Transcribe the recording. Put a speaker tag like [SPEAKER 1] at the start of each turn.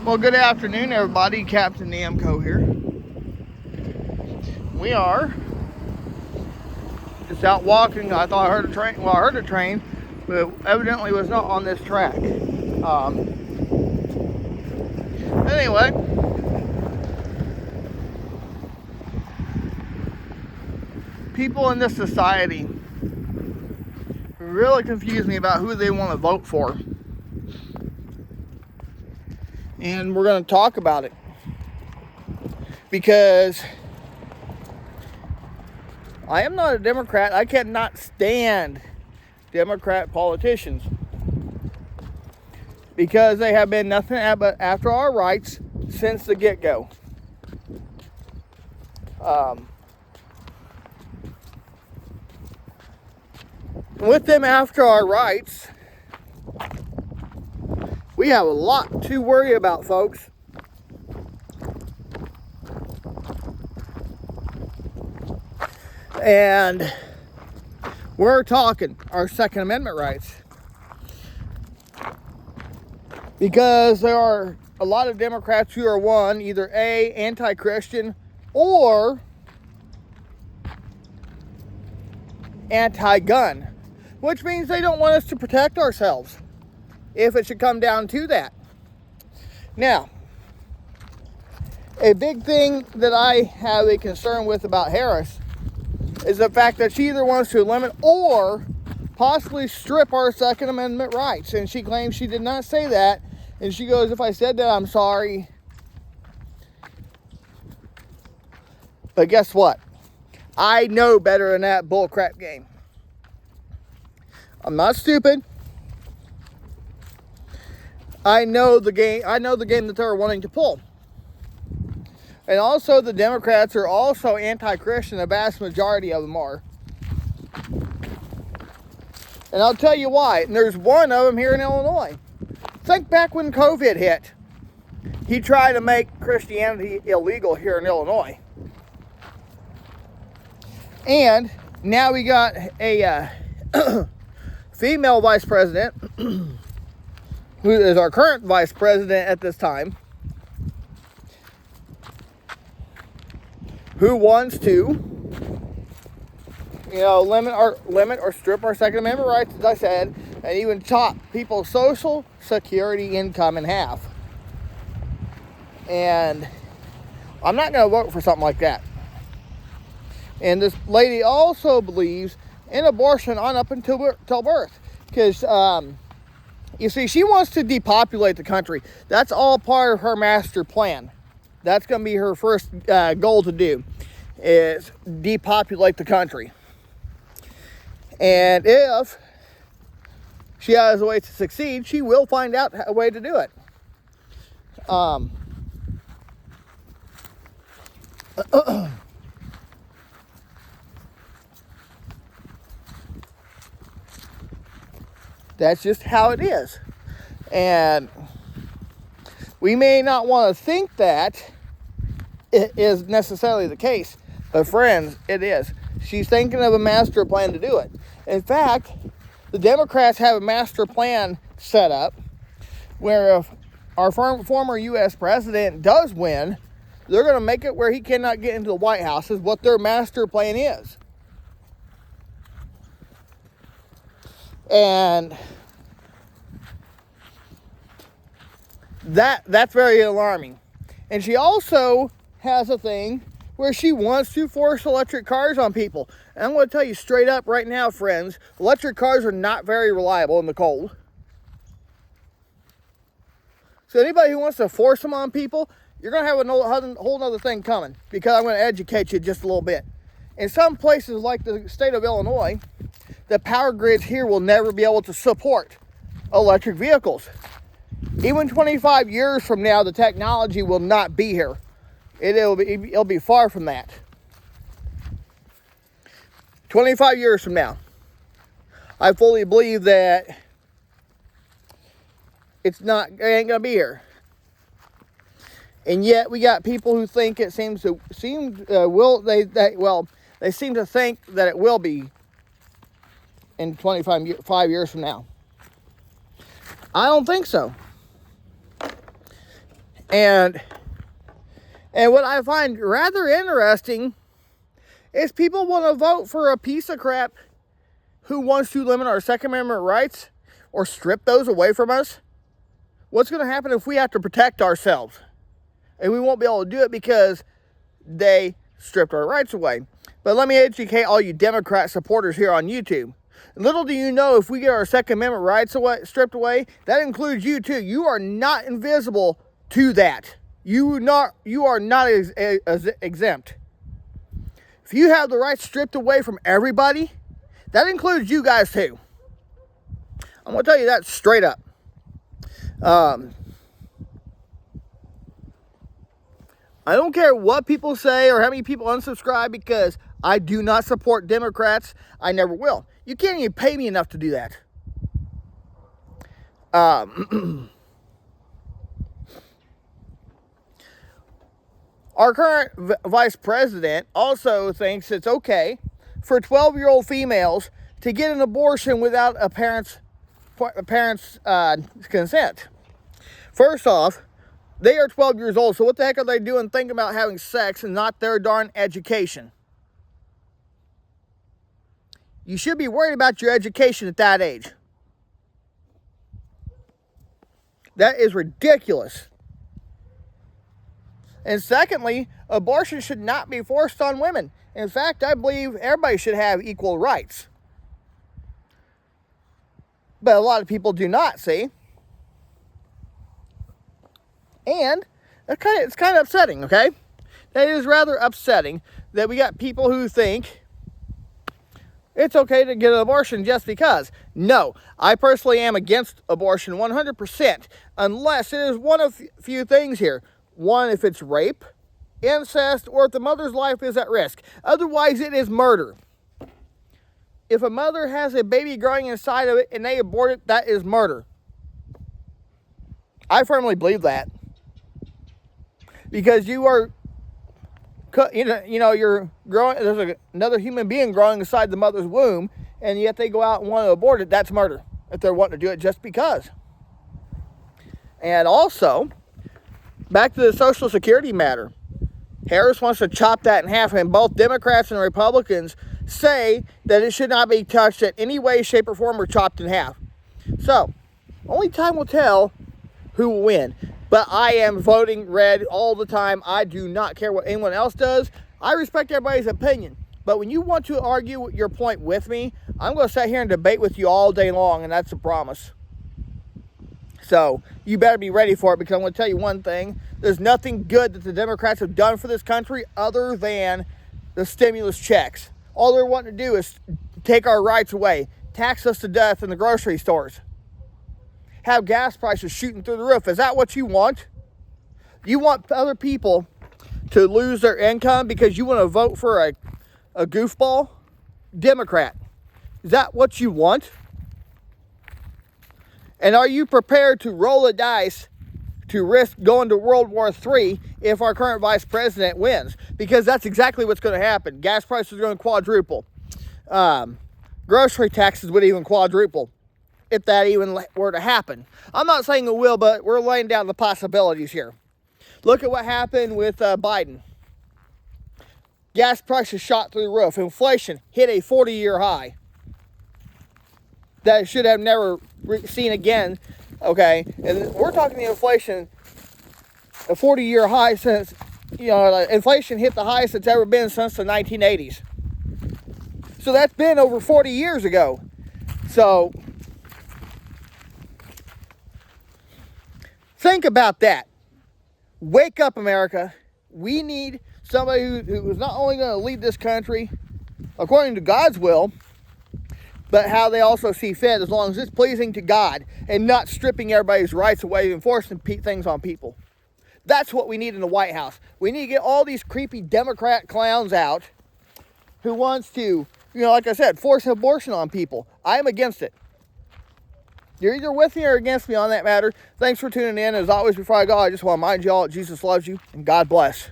[SPEAKER 1] Well, good afternoon, everybody. Captain Namco here. We are just out walking. I thought I heard a train. Well, I heard a train, but evidently was not on this track. Anyway, people in this society really confuse me about who they want to vote for. And we're going to talk about it. Because I am not a Democrat. I cannot stand Democrat politicians. Because they have been nothing but after our rights since the get-go. With them after our rights, we have a lot to worry about, folks. And we're talking our Second Amendment rights. Because there are a lot of Democrats who are, one, either A, anti-Christian, or anti-gun. Which means they don't want us to protect ourselves, if it should come down to that. Now, a big thing that I have a concern with about Harris is the fact that she either wants to limit or possibly strip our Second Amendment rights. And she claims she did not say that. And she goes, if I said that, I'm sorry. But guess what? I know better than that bullcrap game. I'm not stupid. I know the game. I know the game that they're wanting to pull. And also, the Democrats are also anti-Christian. The vast majority of them are. And I'll tell you why. And there's one of them here in Illinois. Think back when COVID hit. He tried to make Christianity illegal here in Illinois. And now we got a female vice president, who is our current vice president at this time, who wants to, limit or strip our Second Amendment rights, as I said, and even chop people's Social Security income in half. And I'm not going to vote for something like that. And this lady also believes in abortion on up until birth. Because, you see, she wants to depopulate the country. That's all part of her master plan. That's going to be her first goal to do, is depopulate the country. And if she has a way to succeed, she will find out a way to do it. That's just how it is. And we may not want to think that it is necessarily the case, but friends, it is. She's thinking of a master plan to do it. In fact, the Democrats have a master plan set up where if our former U.S. president does win, they're going to make it where he cannot get into the White House, is what their master plan is. And that's very alarming. And she also has a thing where she wants to force electric cars on people. And I'm going to tell you straight up right now, friends, electric cars are not very reliable in the cold. So anybody who wants to force them on people, you're going to have a whole other thing coming, because I'm going to educate you just a little bit. In some places like the state of Illinois, the power grids here will never be able to support electric vehicles. Even 25 years from now, the technology will not be here. It'll be far from that. 25 years from now, I fully believe that it ain't gonna be here. And yet we got people who think they seem to think that it will be in 25 years from now. I don't think so. And what I find rather interesting is people want to vote for a piece of crap who wants to limit our Second Amendment rights or strip those away from us. What's going to happen if we have to protect ourselves? And we won't be able to do it because they stripped our rights away. But let me educate all you Democrat supporters here on YouTube. Little do you know, if we get our Second Amendment rights stripped away, that includes you too. You are not invisible to that. You are not exempt. If you have the rights stripped away from everybody, that includes you guys too. I'm going to tell you that straight up. I don't care what people say or how many people unsubscribe, because I do not support Democrats. I never will. You can't even pay me enough to do that. Our current vice president also thinks it's okay for 12-year-old females to get an abortion without a parent's consent. First off, they are 12 years old, so what the heck are they doing thinking about having sex and not their darn education? You should be worried about your education at that age. That is ridiculous. And secondly, abortion should not be forced on women. In fact, I believe everybody should have equal rights. But a lot of people do not, see? And it's kind of upsetting, okay? That is rather upsetting that we got people who think it's okay to get an abortion just because. No, I personally am against abortion 100%, unless it is one of few things here. One, if it's rape, incest, or if the mother's life is at risk. Otherwise, it is murder. If a mother has a baby growing inside of it and they abort it, that is murder. I firmly believe that. Because you're growing, there's another human being growing inside the mother's womb, and yet they go out and want to abort it, that's murder. If they're wanting to do it just because. And also, back to the Social Security matter. Harris wants to chop that in half, and both Democrats and Republicans say that it should not be touched in any way, shape, or form, or chopped in half. So, only time will tell who will win. But I am voting red all the time. I do not care what anyone else does. I respect everybody's opinion. But when you want to argue your point with me, I'm going to sit here and debate with you all day long, and that's a promise. So, you better be ready for it, because I'm going to tell you one thing. There's nothing good that the Democrats have done for this country other than the stimulus checks. All they're wanting to do is take our rights away, tax us to death in the grocery stores, have gas prices shooting through the roof. Is that what you want? You want other people to lose their income because you want to vote for a goofball Democrat? Is that what you want? And are you prepared to roll the dice to risk going to World War III if our current vice president wins? Because that's exactly what's going to happen. Gas prices are going to quadruple. Grocery taxes would even quadruple, if that even were to happen. I'm not saying it will, but we're laying down the possibilities here. Look at what happened with Biden. Gas prices shot through the roof. Inflation hit a 40-year high that it should have never seen again. Okay, and we're talking the inflation, a 40-year high since, inflation hit the highest it's ever been since the 1980s. So that's been over 40 years ago. So think about that. Wake up, America. We need somebody who is not only going to lead this country according to God's will, but how they also see fit, as long as it's pleasing to God and not stripping everybody's rights away and forcing things on people. That's what we need in the White House. We need to get all these creepy Democrat clowns out who wants to, like I said, force abortion on people. I am against it. You're either with me or against me on that matter. Thanks for tuning in. As always, before I go, I just want to remind you all that Jesus loves you and God bless.